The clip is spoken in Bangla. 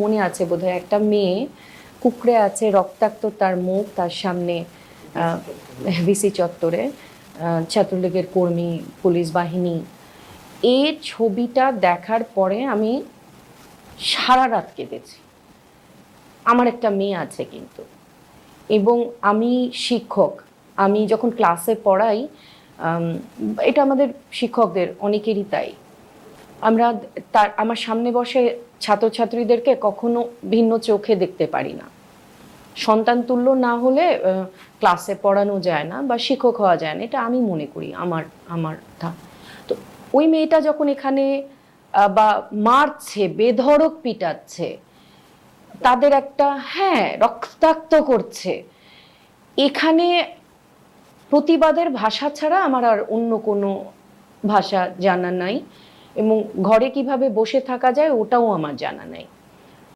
মনে আছে বোধহয় একটা মেয়ে কুঁকড়ে আছে, রক্তাক্ত তার মুখ, তার সামনে ভিসি চত্বরে ছাত্রলীগের কর্মী, পুলিশ বাহিনী। এই ছবিটা দেখার পরে আমি সারা রাত কেঁদেছি। আমার একটা মেয়ে আছে কিন্তু, এবং আমি শিক্ষক, আমি যখন ক্লাসে পড়াই, এটা আমাদের শিক্ষকদের অনেকেরই তাই, আমরা আমার সামনে বসে ছাত্রছাত্রীদেরকে কখনো ভিন্ন চোখে দেখতে পারি না। সন্তান তুল্য না হলে ক্লাসে পড়ানো যায় না বা শিক্ষক হওয়া যায় না, এটা আমি মনে করি। আমার তো ওই মেয়েটা যখন এখানে বা মারছে, বেধড়ক পিটাচ্ছে, তাদের একটা, হ্যাঁ, রক্তাক্ত করছে, এখানে প্রতিবাদের ভাষা ছাড়া আমার আর অন্য কোনো ভাষা জানা নাই, এবং ঘরে কিভাবে বসে থাকা যায় ওটাও আমার জানা নাই।